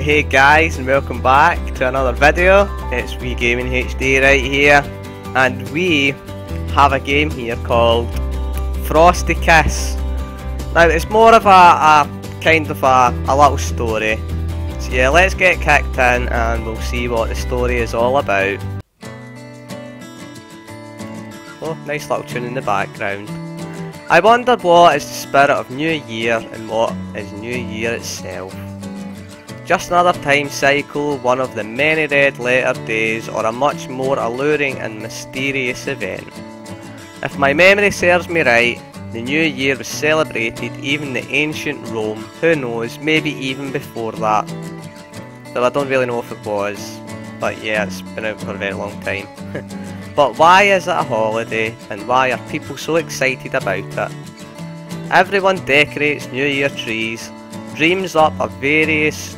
hey guys, and welcome back to another video. It's WeeGamingHD right here, and we have a game here called Frosty Kiss. Now it's more of a kind of a little story. So yeah, let's get kicked in and we'll see what the story is all about. Oh, nice little tune in the background. I wondered what is the spirit of New Year and what is New Year itself. Just another time cycle, one of the many red letter days, or a much more alluring and mysterious event. If my memory serves me right, the New Year was celebrated even in ancient Rome. Who knows, maybe even before that. Though I don't really know if it was. But yeah, it's been out for a very long time. But why is it a holiday, and why are people so excited about it? Everyone decorates New Year trees, dreams up various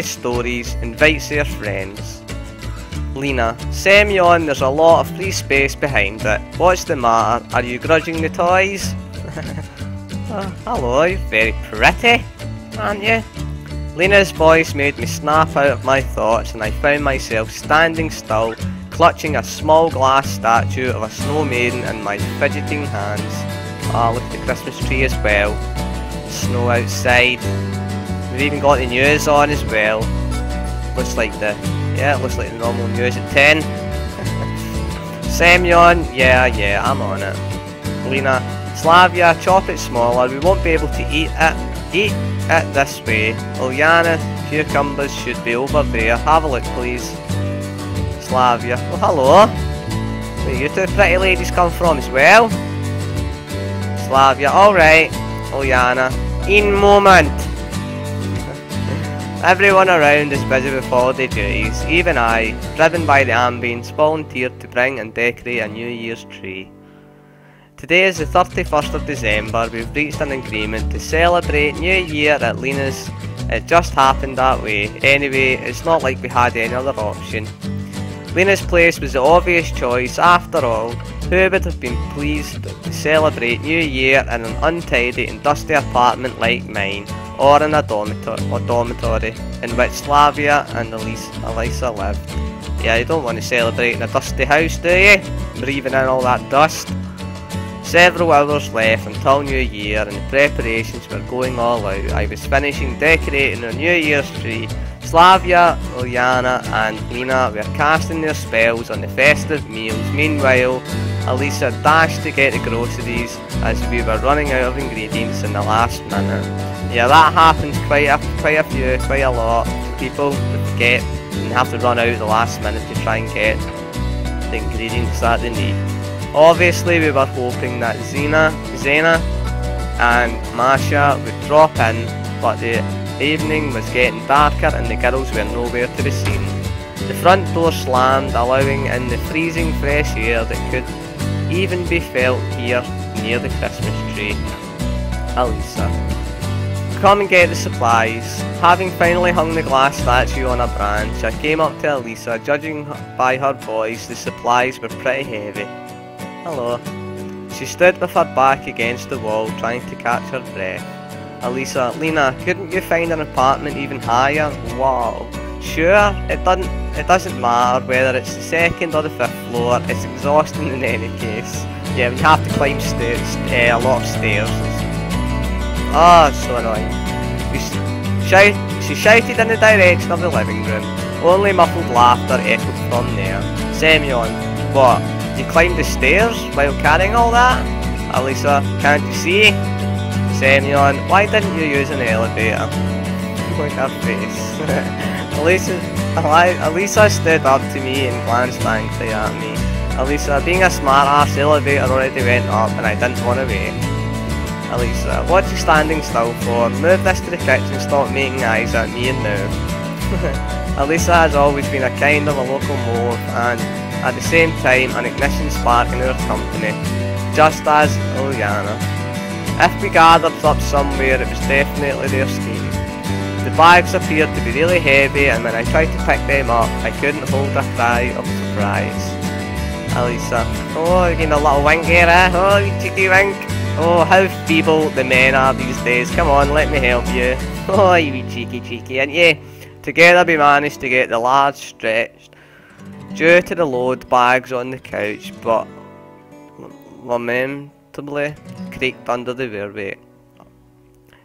stories, invites their friends. Lena, Semyon, there's a lot of free space behind it. What's the matter? Are you grudging the toys? Hello, you're very pretty, aren't you? Lena's voice made me snap out of my thoughts, and I found myself standing still, clutching a small glass statue of a snow maiden in my fidgeting hands. Ah, look at the Christmas tree as well. Snow outside. We've even got the news on as well. Looks like the normal news at 10. Semyon, yeah, I'm on it. Lena, Slavia, chop it smaller. We won't be able to eat it this way. Ulyana, cucumbers should be over there. Have a look, please. Slavia, oh hello. Where you two pretty ladies come from as well? Slavia, alright. Ulyana, in moment. Everyone around is busy with holiday duties. Even I, driven by the ambience, volunteered to bring and decorate a New Year's tree. Today is the 31st of December. We've reached an agreement to celebrate New Year at Lena's. It just happened that way. Anyway, it's not like we had any other option. Lena's place was the obvious choice. After all, who would have been pleased to celebrate New Year in an untidy and dusty apartment like mine, or in a dormitory in which Slavia and Elisa lived? Yeah, you don't want to celebrate in a dusty house, do you? Breathing in all that dust. Several hours left until New Year, and the preparations were going all out. I was finishing decorating our New Year's tree. Slavia, Ulyana and Lena were casting their spells on the festive meals. Meanwhile, Elisa dashed to get the groceries as we were running out of ingredients in the last minute. Yeah, that happens quite a lot. People forget and have to run out at the last minute to try and get the ingredients that they need. Obviously, we were hoping that Zena and Masha would drop in, but the evening was getting darker and the girls were nowhere to be seen. The front door slammed, allowing in the freezing fresh air that could even be felt here near the Christmas tree. Elisa, come and get the supplies. Having finally hung the glass statue on a branch, I came up to Elisa. Judging by her voice, the supplies were pretty heavy. Hello. She stood with her back against the wall, trying to catch her breath. Elisa, Lena, couldn't you find an apartment even higher? Wow. Sure, it doesn't matter whether it's the second or the fifth floor. It's exhausting in any case. Yeah, we have to climb stairs, a lot of stairs. Ah, so annoying. She shouted in the direction of the living room. Only muffled laughter echoed from there. Semyon, what? You climbed the stairs while carrying all that? Elisa, can't you see? Semyon, why didn't you use an elevator? Look at her face. Elisa stood up to me and glanced angrily at me. Elisa, being a smart ass, the elevator already went up and I didn't want to wait. Elisa, what are you standing still for? Move this to the kitchen, stop making eyes at me and now. Elisa has always been a kind of a locomotive and at the same time an ignition spark in our company, just as Ulyana. If we gathered up somewhere, it was definitely their steam. The bags appeared to be really heavy, and when I tried to pick them up, I couldn't hold a cry of surprise. Elisa, oh, you're getting a little wink here, eh? Oh, you cheeky wink. Oh, how feeble the men are these days. Come on, let me help you. Oh, you wee cheeky, and yeah, together we managed to get the large stretched due to the load bags on the couch, but lamentably creaked under the wear weight.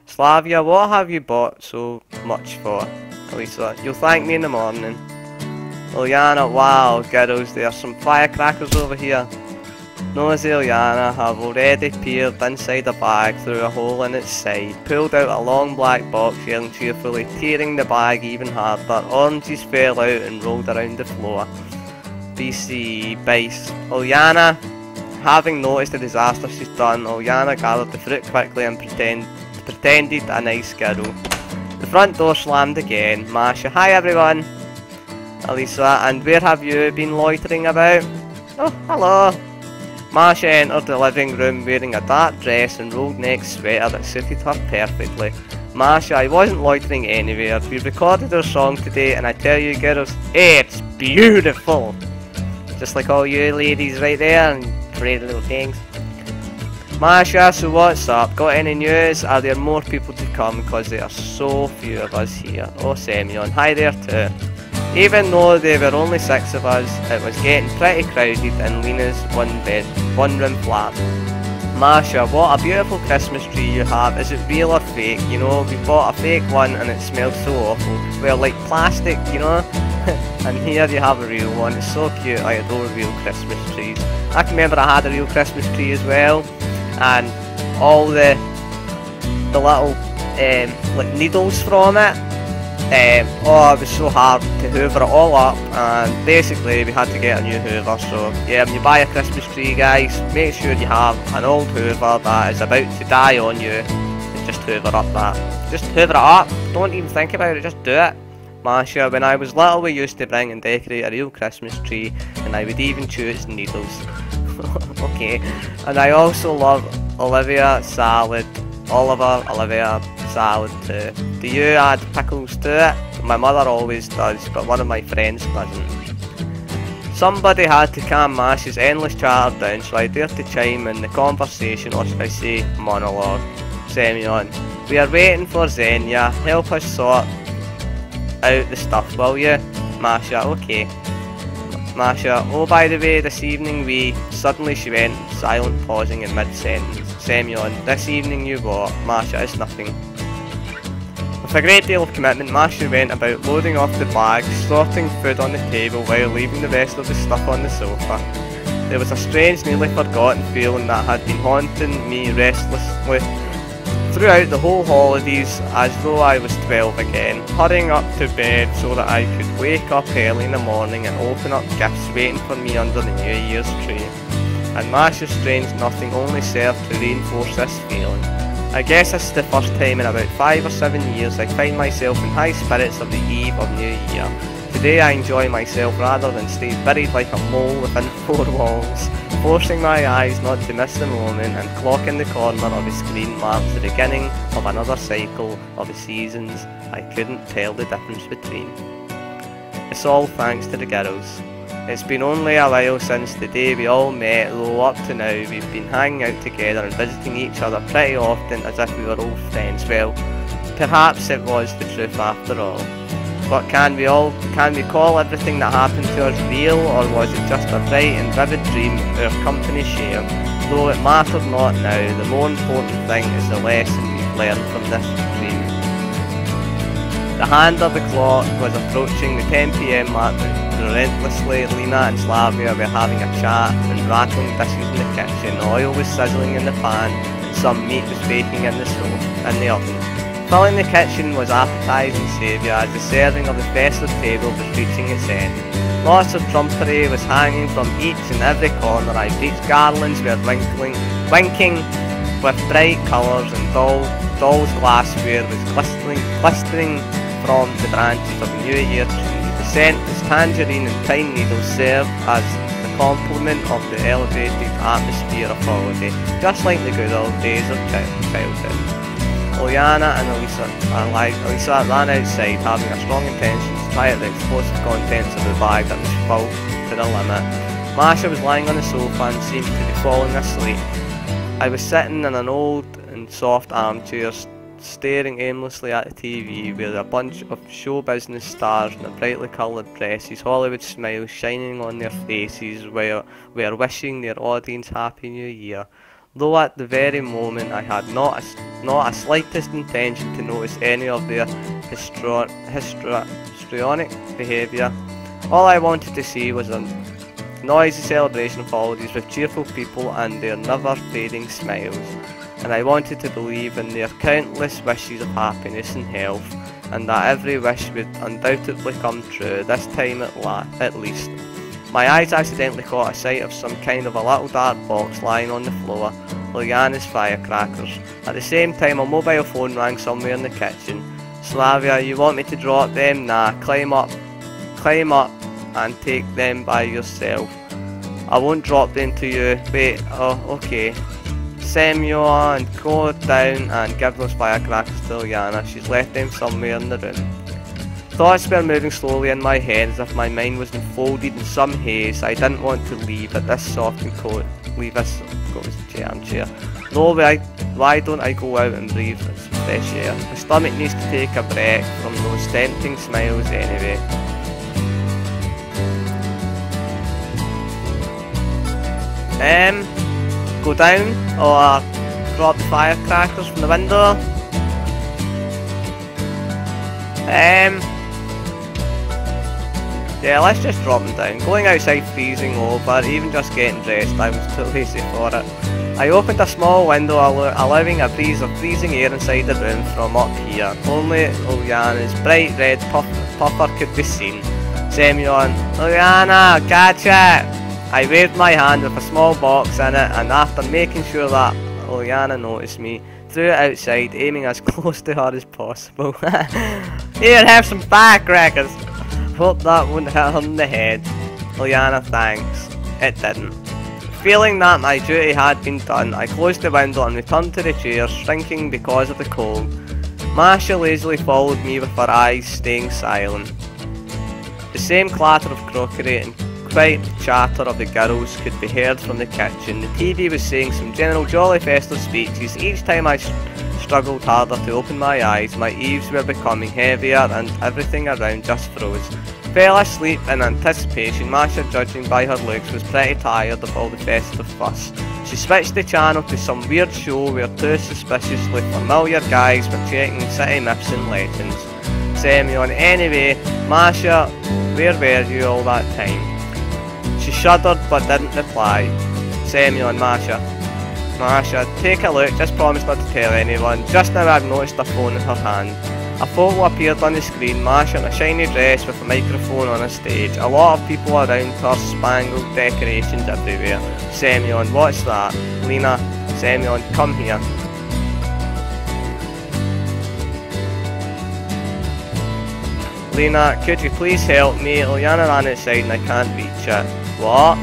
Slavia, what have you bought so much for? Elisa, you'll thank me in the morning. Ilyana, wow, girls, there are some firecrackers over here. Nosy Ilyana have already peered inside the bag through a hole in its side, pulled out a long black box, yelling cheerfully, tearing the bag even harder. Oranges fell out and rolled around the floor. BC base. Ilyana, having noticed the disaster she's done, Ilyana gathered the fruit quickly and pretended a nice girl. The front door slammed again. Masha, hi everyone. Elisa, and where have you been loitering about? Oh, hello. Masha entered the living room wearing a dark dress and rolled neck sweater that suited her perfectly. Masha, I wasn't loitering anywhere. We recorded our song today and I tell you girls, it's beautiful. Just like all you ladies right there and pretty little things. Masha, so what's up? Got any news? Are there more people to come? Because there are so few of us here. Oh, Semyon, hi there too. Even though there were only 6 of us, it was getting pretty crowded in Lena's one room flat. Masha, what a beautiful Christmas tree you have. Is it real or fake? You know, we bought a fake one and it smells so awful. Well, like plastic, you know? And here you have a real one. It's so cute. I adore real Christmas trees. I can remember I had a real Christmas tree as well. And all the little like needles from it. Oh, it was so hard to hoover it all up, and basically we had to get a new hoover. So yeah, when you buy a Christmas tree, guys, make sure you have an old hoover that is about to die on you, and just hoover up that. Just hoover it up, don't even think about it, just do it. Masha, when I was little we used to bring and decorate a real Christmas tree, and I would even chew its needles. Okay, and I also love Olivia salad too. Do you add pickles to it? My mother always does, but one of my friends doesn't. Somebody had to calm Masha's endless chatter down, so I dared to chime in the conversation, or should I say monologue. Semyon, we are waiting for Xenia. Help us sort out the stuff, will you? Masha, okay. Masha, oh by the way, this evening we... Suddenly she went silent, pausing in mid-sentence. Semyon, this evening you what? Masha, it's nothing. With a great deal of commitment, Masha went about loading off the bags, sorting food on the table while leaving the rest of the stuff on the sofa. There was a strange, nearly forgotten feeling that had been haunting me restlessly throughout the whole holidays, as though I was 12 again, hurrying up to bed so that I could wake up early in the morning and open up gifts waiting for me under the New Year's tree. And Masha's strange nothing only served to reinforce this feeling. I guess this is the first time in about 5 or 7 years I find myself in high spirits of the eve of New Year. Today I enjoy myself rather than stay buried like a mole within 4 walls, forcing my eyes not to miss the moment, and clock in the corner of the screen marks the beginning of another cycle of the seasons I couldn't tell the difference between. It's all thanks to the girls. It's been only a while since the day we all met, though up to now we've been hanging out together and visiting each other pretty often as if we were old friends. Well, perhaps it was the truth after all. But can we call everything that happened to us real, or was it just a bright and vivid dream our company shared? Though it mattered not now, the more important thing is the lesson we've learned from this dream. The hand of the clock was approaching the 10 PM mark. Relentlessly, Lena and Slavia were having a chat and rattling dishes in the kitchen. Oil was sizzling in the pan and some meat was baking in the oven. Filling the kitchen was appetising saviour as the serving of the festive table was reaching its end. Lots of trumpery was hanging from each and every corner. I reached garlands were winking with bright colours, and doll's glassware was glistering from the branches of the New Year tree. The scent was tangerine and pine needles served as the complement of the elevated atmosphere of holiday, just like the good old days of childhood. Ilyana and Elisa ran outside, having a strong intention to try out the explosive contents of the bag that was full to the limit. Masha was lying on the sofa and seemed to be falling asleep. I was sitting in an old and soft armchair, staring aimlessly at the TV, with a bunch of show business stars in their brightly coloured dresses, Hollywood smiles shining on their faces, were wishing their audience Happy New Year. Though at the very moment I had not a slightest intention to notice any of their histrionic behaviour. All I wanted to see was a noisy celebration of holidays with cheerful people and their never-fading smiles. And I wanted to believe in their countless wishes of happiness and health, and that every wish would undoubtedly come true, this time at least. My eyes accidentally caught a sight of some kind of a little dark box lying on the floor, Lyanna's firecrackers. At the same time, a mobile phone rang somewhere in the kitchen. Slavia, you want me to drop them? Nah, climb up and take them by yourself. I won't drop them to you. Wait, oh, okay. Semyon, go down and give those firecrackers to Lyanna. She's left them somewhere in the room. Thoughts were moving slowly in my head as if my mind was enfolded in some haze. I didn't want to leave at this soft and cold. Leave this armchair. No, why don't I go out and breathe some fresh air? My stomach needs to take a break from those tempting smiles anyway. Go down or drop the firecrackers from the window. Yeah, let's just drop them down. Going outside freezing over, even just getting dressed, I was too lazy for it. I opened a small window, allowing a breeze of freezing air inside the room from up here. Only Lyanna's bright red puffer could be seen. Semyon, Lyanna, catch it! I waved my hand with a small box in it, and after making sure that Lyanna noticed me, threw it outside, aiming as close to her as possible. Here, have some firecrackers! Hope that wouldn't hit her in the head. Lyanna, thanks. It didn't. Feeling that my duty had been done, I closed the window and returned to the chair, shrinking because of the cold. Masha lazily followed me with her eyes staying silent. The same clatter of crockery and quiet chatter of the girls could be heard from the kitchen. The TV was saying some general jolly festive speeches. Each time I struggled harder to open my eyes, my eaves were becoming heavier and everything around just froze. Fell asleep in anticipation. Masha, judging by her looks, was pretty tired of all the festive fuss. She switched the channel to some weird show where two suspiciously familiar guys were checking city myths and legends. Semyon, anyway, Masha, where were you all that time? She shuddered but didn't reply. Semyon, Masha, take a look, just promise not to tell anyone. Just now I've noticed a phone in her hand. A photo appeared on the screen, Masha in a shiny dress with a microphone on a stage. A lot of people around her, spangled decorations everywhere. Semyon, what's that? Lena, Semyon, come here. Lena, could you please help me? Lyanna ran outside and I can't reach it. What?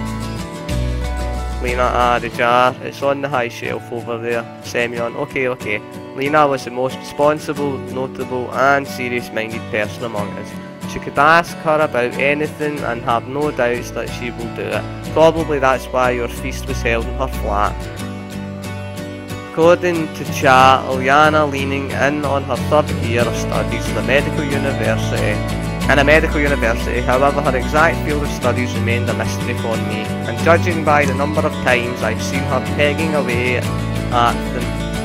Lena, the jar. It's on the high shelf over there. Semyon, okay. Lena was the most responsible, notable and serious-minded person among us. She could ask her about anything and have no doubts that she will do it. Probably that's why your feast was held in her flat. According to chat, Lyanna leaning in on her third year of studies in a medical university. However, her exact field of studies remained a mystery for me, and judging by the number of times I've seen her pegging away at the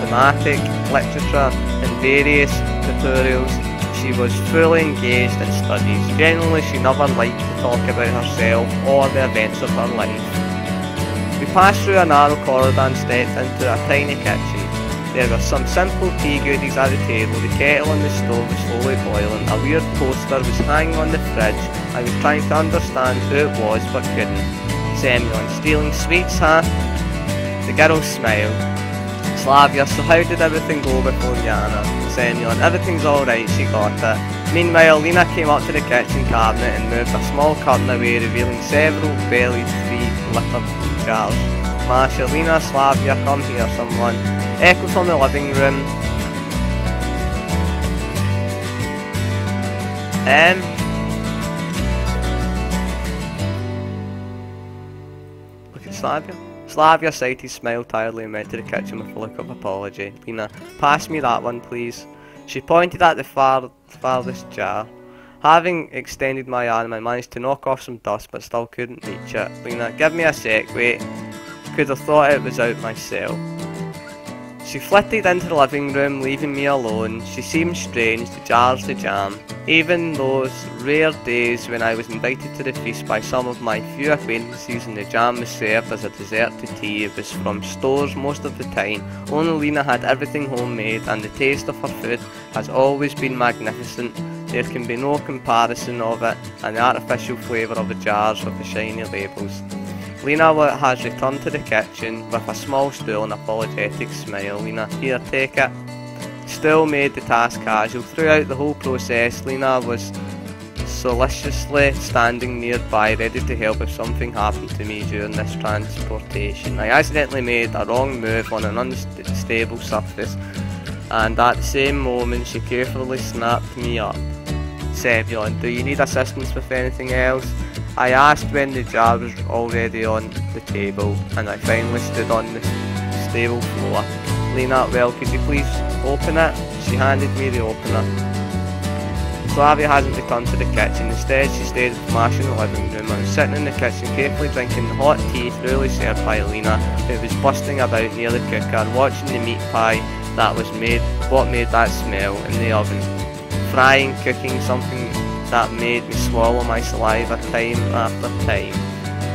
thematic literature and various tutorials, she was fully engaged in studies. Generally, she never liked to talk about herself or the events of her life. We passed through a narrow corridor and stepped into a tiny kitchen. There were some simple tea goodies at the table, the kettle on the stove was slowly boiling, a weird poster was hanging on the fridge. I was trying to understand who it was but couldn't. Semyon, stealing sweets, huh? The girl smiled. Slavia, so how did everything go with Lyanna? Semyon, everything's alright, she got it. Meanwhile, Lena came up to the kitchen cabinet and moved a small curtain away, revealing several bellied 3-litre jars. Masha, Lena, Slavia, come here, someone. Echo from the living room. Look at Slavia. Slavia sighted his smile tiredly and went to the kitchen with a look of apology. Lena, pass me that one please. She pointed at the farthest jar. Having extended my arm, I managed to knock off some dust but still couldn't reach it. Lena, give me a sec, wait. Could have thought it was out myself. She flitted into the living room, leaving me alone. She seemed strange, the jars to jam. Even those rare days when I was invited to the feast by some of my few acquaintances and the jam was served as a dessert to tea, it was from stores most of the time. Only Lena had everything homemade and the taste of her food has always been magnificent. There can be no comparison of it and the artificial flavour of the jars with the shiny labels. Lena has returned to the kitchen with a small stool and apologetic smile. Lena, here, take it. Still made the task casual. Throughout the whole process, Lena was solicitously standing nearby, ready to help if something happened to me during this transportation. I accidentally made a wrong move on an unstable surface, and at the same moment she carefully snapped me up. Semyon, do you need assistance with anything else? I asked when the jar was already on the table, and I finally stood on the stable floor. Lena, well, could you please open it? She handed me the opener. Slavia hasn't returned to the kitchen. Instead, she stayed with Mash in the living room. I was sitting in the kitchen, carefully drinking the hot tea thoroughly served by Lena, who was busting about near the cooker, watching the meat pie that was made, what made that smell in the oven. Frying, cooking, something that made me swallow my saliva time after time.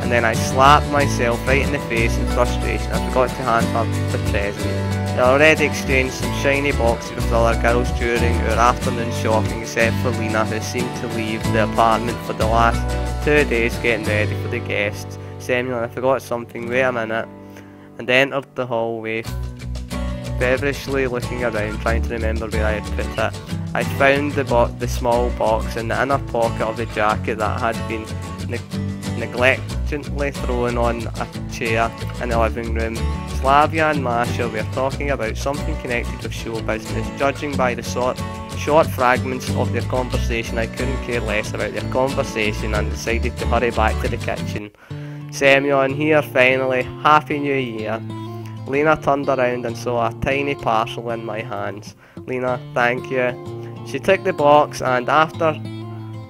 And then I slapped myself right in the face in frustration. I forgot to hand her the present. I already exchanged some shiny boxes with other girls during our afternoon shopping, except for Lena, who seemed to leave the apartment for the last 2 days getting ready for the guests. Semyon, I forgot something, wait a minute. And entered the hallway, feverishly looking around, trying to remember where I had put it. I found the small box in the inner pocket of the jacket that had been negligently thrown on a chair in the living room. Slavia and Masha were talking about something connected with show business. Judging by the short fragments of their conversation, I couldn't care less about their conversation and decided to hurry back to the kitchen. Semyon, here finally, Happy New Year. Lena turned around and saw a tiny parcel in my hands. Lena, thank you. She took the box and after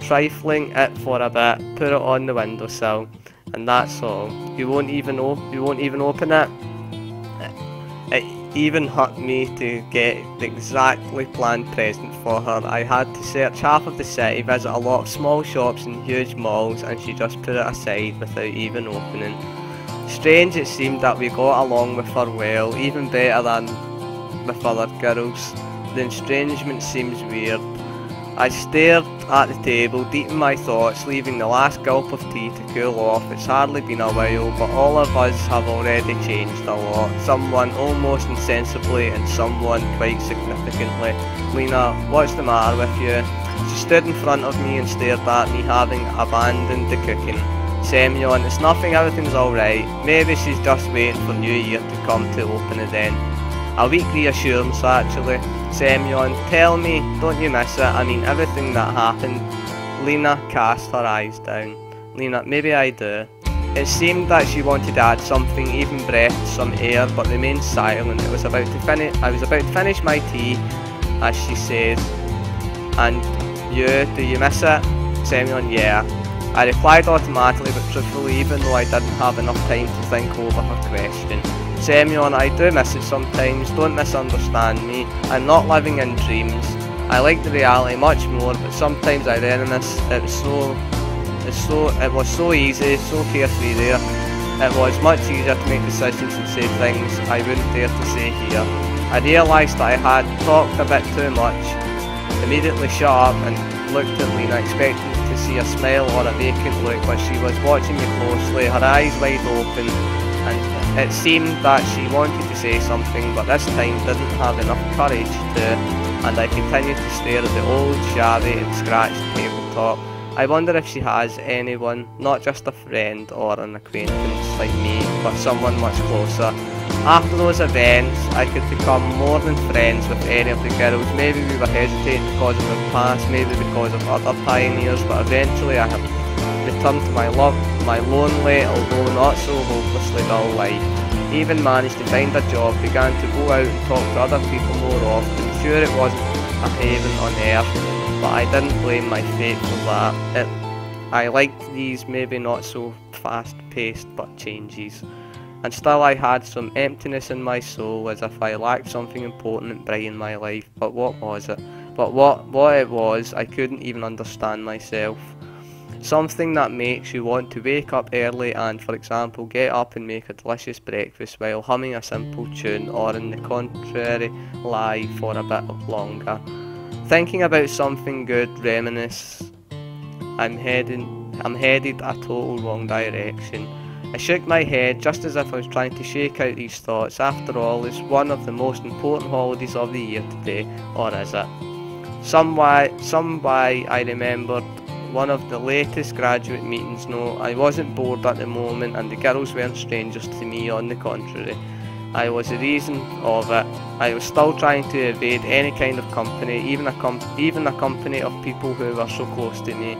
trifling it for a bit, put it on the windowsill, and that's all. You won't even open it. It even hurt me to get the exactly planned present for her. I had to search half of the city, visit a lot of small shops and huge malls, and she just put it aside without even opening. Strange it seemed that we got along with her well, even better than with other girls. The estrangement seems weird. I stared at the table, deep in my thoughts, leaving the last gulp of tea to cool off. It's hardly been a while, but all of us have already changed a lot. Someone almost insensibly and someone quite significantly. Lena, what's the matter with you? She stood in front of me and stared at me, having abandoned the cooking. Semyon, it's nothing, everything's alright. Maybe she's just waiting for New Year to come to open it then. A weak reassurance actually. Semyon, tell me, don't you miss it? I mean, everything that happened. Lena cast her eyes down. Lena, maybe I do. It seemed that she wanted to add something, even breathed some air, but remained silent. I was about to finish my tea, as she says. And you, do you miss it? Semyon, yeah. I replied automatically but truthfully, even though I didn't have enough time to think over her question. Semyon, I do miss it sometimes, don't misunderstand me. I'm not living in dreams. I like the reality much more, but sometimes I reminisce. It was so easy, so carefree there. It was much easier to make decisions and say things I wouldn't dare to say here. I realised that I had talked a bit too much. Immediately shut up and looked at Lena, expecting to see a smile or a vacant look, but she was watching me closely, her eyes wide open, and it seemed that she wanted to say something, but this time didn't have enough courage to, and I continued to stare at the old, shabby and scratched tabletop. I wonder if she has anyone, not just a friend or an acquaintance like me, but someone much closer. After those events, I could become more than friends with any of the girls. Maybe we were hesitating because of our past, maybe because of other pioneers, but eventually I have returned to my lonely, although not so hopelessly dull life. Even managed to find a job, began to go out and talk to other people more often. Sure, it wasn't a haven on earth, but I didn't blame my fate for that. I liked these maybe not so fast-paced but changes. And still I had some emptiness in my soul, as if I lacked something important and bright in my life. But what was it? But what it was, I couldn't even understand myself. Something that makes you want to wake up early and, for example, get up and make a delicious breakfast while humming a simple tune, or on the contrary, lie for a bit longer. Thinking about something good, reminisce. I'm headed a total wrong direction. I shook my head, just as if I was trying to shake out these thoughts. After all, it's one of the most important holidays of the year today, or is it? Some way I remembered one of the latest graduate meetings. No, I wasn't bored at the moment, and the girls weren't strangers to me. On the contrary, I was the reason of it. I was still trying to evade any kind of company, even a company of people who were so close to me.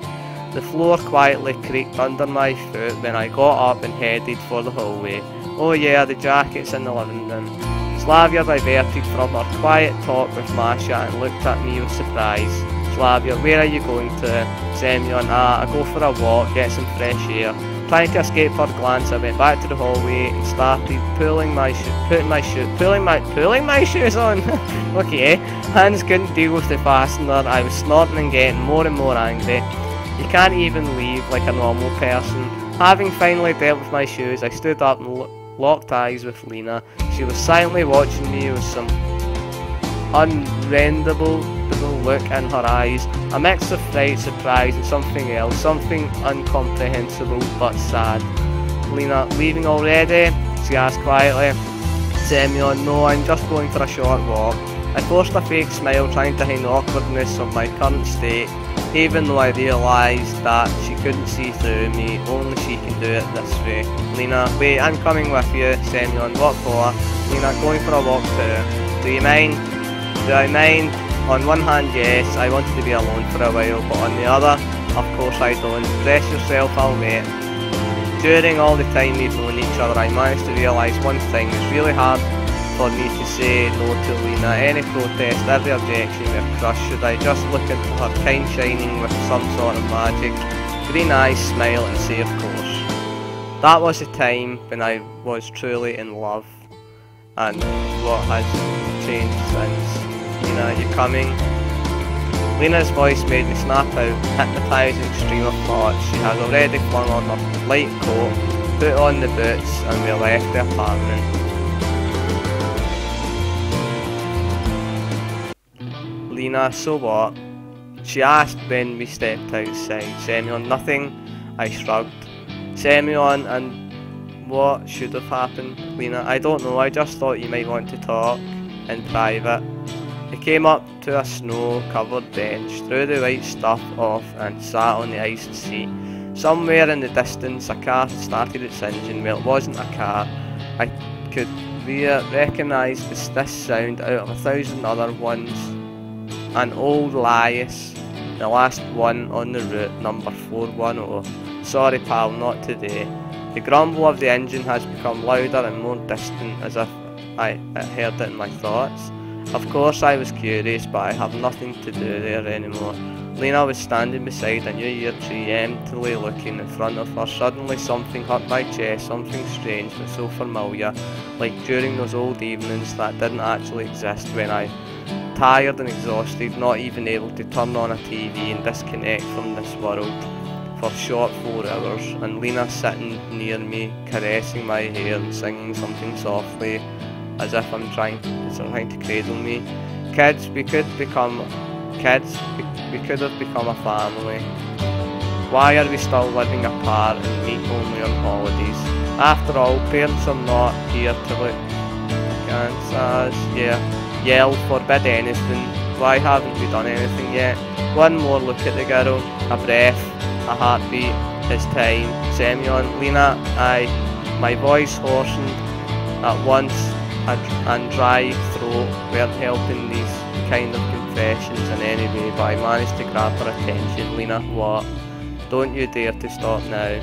The floor quietly creaked under my foot when I got up and headed for the hallway. Oh yeah, the jacket's in the living room. Slavia diverted from her quiet talk with Masha and looked at me with surprise. Slavia, where are you going to? Semyon, I go for a walk, get some fresh air. Trying to escape her glance, I went back to the hallway and started pulling my shoes on. Okay, hands couldn't deal with the fastener. I was snorting and getting more and more angry. You can't even leave like a normal person. Having finally dealt with my shoes, I stood up and locked eyes with Lena. She was silently watching me with some unrenderable look in her eyes, a mix of fright, surprise and something else, something incomprehensible but sad. Lena, leaving already? She asked quietly. Semyon, no, I'm just going for a short walk. I forced a fake smile, trying to hide the awkwardness of my current state, even though I realised that she couldn't see through me. Only she can do it this way. Lena, wait, I'm coming with you. Semyon, what for? Lena, going for a walk too. Do you mind? Do I mind? On one hand, yes, I wanted to be alone for a while, but on the other, of course I don't. Brace yourself, I'll wait. During all the time we've known each other, I managed to realise one thing. It's really hard for me to say no to Lena. Any protest, every objection were crushed. Should I just look into her kind shining with some sort of magic, green eyes, smile and say of course. That was the time when I was truly in love. And what has changed since? Lena, are you coming? Lena's voice made me snap out, hypnotising stream of thoughts. She had already flung on her light coat, put on the boots, and we left the apartment. Lena, so what? She asked when we stepped outside. Semyon, nothing. I shrugged. Semyon, and what should have happened? Lena, I don't know, I just thought you might want to talk in private. We came up to a snow-covered bench, threw the white stuff off and sat on the iced seat. Somewhere in the distance a car started its engine. Well, it wasn't a car. I could recognise this sound out of 1,000 other ones. An old Lias, the last one on the route, number 410. Sorry pal, not today. The grumble of the engine has become louder and more distant, as if I heard it in my thoughts. Of course I was curious, but I have nothing to do there anymore. Lena was standing beside a New Year tree, emptily looking in front of her. Suddenly something hurt my chest, something strange but so familiar, like during those old evenings that didn't actually exist, when I, tired and exhausted, not even able to turn on a TV and disconnect from this world for short 4 hours, and Lena sitting near me, caressing my hair and singing something softly, as if I'm trying to cradle me. We could have become a family. Why are we still living apart and meet only on holidays? After all, parents are not here to look against us, yell, forbid anything. Why haven't we done anything yet? One more look at the girl, a breath, a heartbeat. It's time. Semyon, Lena, my voice hoarsened. at once and dry throat weren't helping these kind of confessions in any way, but I managed to grab her attention. Lena, what? Don't you dare to stop now.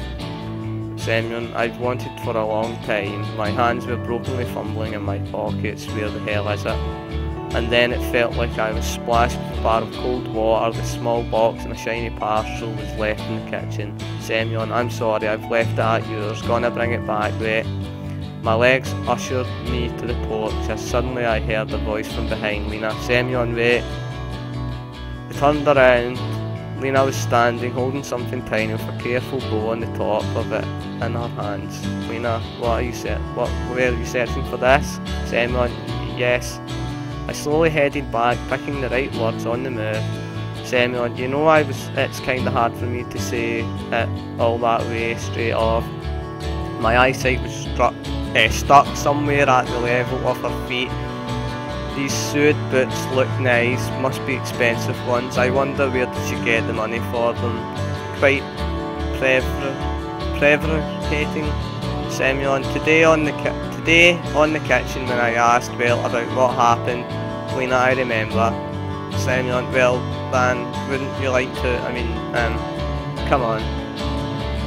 Semyon, I've wanted for a long time. My hands were brokenly fumbling in my pockets. Where the hell is it? And then it felt like I was splashed with a bar of cold water. The small box and a shiny parcel was left in the kitchen. Semyon, I'm sorry, I've left it at yours. Gonna bring it back, wait. My legs ushered me to the porch as suddenly I heard a voice from behind Lena. Semyon, wait. I turned around. Lena was standing, holding something tiny with a careful bow on the top of it in her hands. Lena, where are you searching for this? Semyon, yes. I slowly headed back, picking the right words on the move. Semyon, you know it's kinda hard for me to say it all that way straight off. My eyesight was stuck somewhere at the level of her feet. These suede boots look nice, must be expensive ones. I wonder where did she get the money for them. Quite prevaricating. Semyon, today on the kitchen when I asked, well, about what happened, Lena, I remember. Semyon, well, Dan, wouldn't you like to, come on.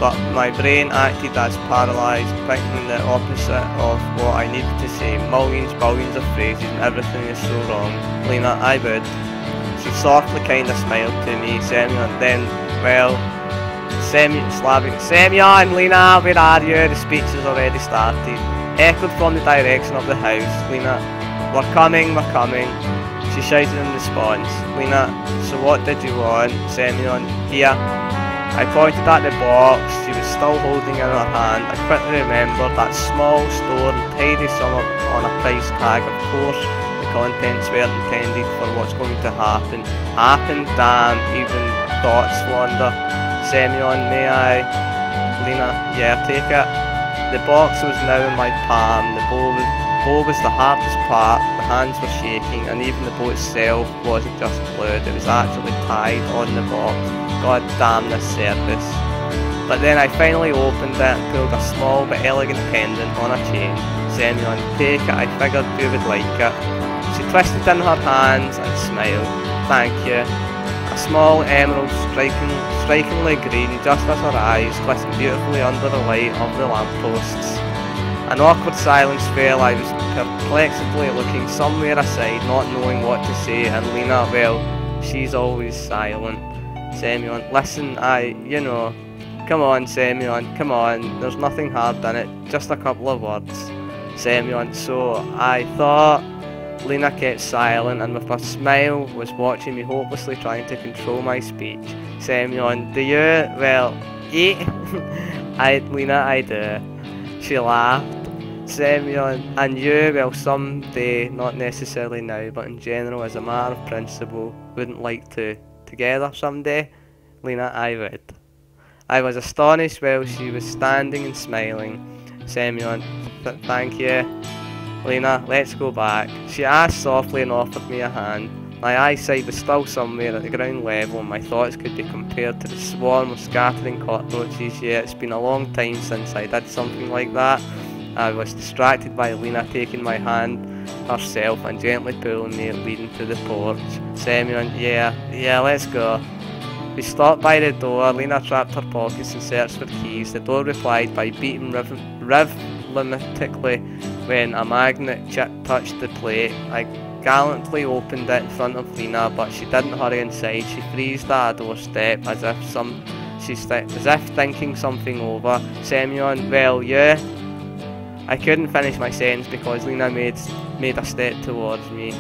But my brain acted as paralysed, thinking the opposite of what I needed to say. Billions of phrases and everything is so wrong. Lena, I would. She softly kinda smiled to me. Semyon, then, well, Semyon, Lena, where are you? The speech has already started. Echoed from the direction of the house. Lena, we're coming. She shouted in response. Lena, so what did you want? Semyon, here. I pointed at the box she was still holding in her hand. I quickly remembered that small store and tidy sum up on a price tag. Of course, the contents weren't intended for what's going to happen. Damn, even thoughts wander. Semyon, may I? Lena, yeah, take it. The box was now in my palm. The bow was the hardest part. The hands were shaking, and even the bow itself wasn't just glued, it was actually tied on the box. God damn this service. But then I finally opened it and pulled a small but elegant pendant on a chain. Semyon, take it, I figured you would like it. She twisted in her hands and smiled. Thank you. A small emerald strikingly green, just as her eyes, glistened beautifully under the light of the lampposts. An awkward silence fell. I was perplexedly looking somewhere aside, not knowing what to say, and Lena, well, she's always silent. Semyon, listen, come on Semyon, come on, there's nothing hard in it, just a couple of words. Semyon, so I thought. Lena kept silent and with a smile was watching me hopelessly trying to control my speech. Semyon, do you? Well, Lena, I do. She laughed. Semyon, and you, well, someday, not necessarily now, but in general, as a matter of principle, wouldn't like to together someday? Lena, I would. I was astonished while she was standing and smiling. Semyon, thank you. Lena, let's go back. She asked softly and offered me a hand. My eyesight was still somewhere at the ground level and my thoughts could be compared to the swarm of scattering cockroaches. Yeah, it's been a long time since I did something like that. I was distracted by Lena taking my hand herself and gently pulling me leading to the porch. Semyon, yeah, let's go. We stopped by the door. Lena trapped her pockets and searched for keys. The door replied by beating rhythmically when a magnet chip touched the plate. I gallantly opened it in front of Lena, but she didn't hurry inside. She freezed at a doorstep as if thinking something over. Semyon, well, yeah. I couldn't finish my sentence because Lena made a step towards me.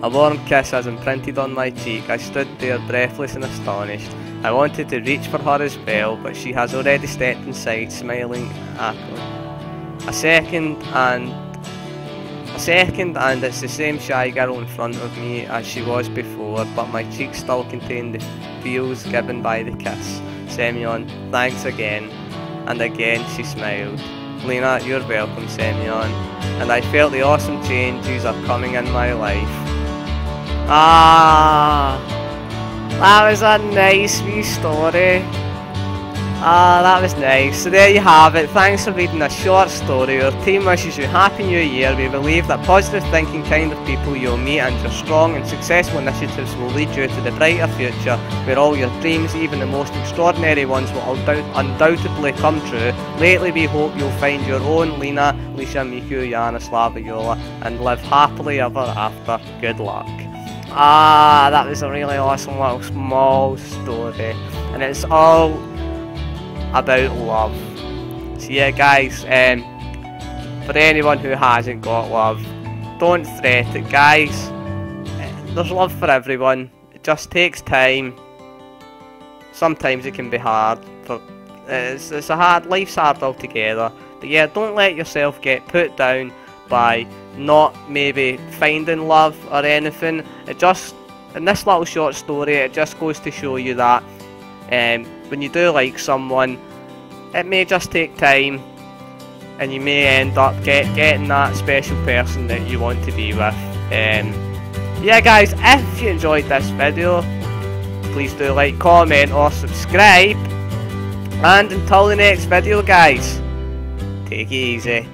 A warm kiss has imprinted on my cheek. I stood there breathless and astonished. I wanted to reach for her as well, but she has already stepped inside, smiling happily. A second and it's the same shy girl in front of me as she was before, but my cheeks still contained the feels given by the kiss. Semyon, thanks again. And again she smiled. Lena, you're welcome, Semyon. And I felt the awesome changes are coming in my life. Ah, that was a nice wee story. Ah, that was nice. So there you have it. Thanks for reading a short story. Our team wishes you Happy New Year. We believe that positive thinking, kind of people you'll meet and your strong and successful initiatives will lead you to the brighter future where all your dreams, even the most extraordinary ones, will undoubtedly come true. Lately we hope you'll find your own Lena, Lisha, Miku, Yana, Slava, Yola and live happily ever after. Good luck. Ah, that was a really awesome little small story. And it's all about love. So yeah guys, for anyone who hasn't got love, don't fret it guys. There's love for everyone. It just takes time. Sometimes it can be hard. It's a hard, life's hard altogether. But yeah, don't let yourself get put down by not maybe finding love or anything. It just, in this little short story, it just goes to show you that when you do like someone, it may just take time and you may end up getting that special person that you want to be with. Yeah guys, if you enjoyed this video, please do like, comment or subscribe, and until the next video guys, take it easy.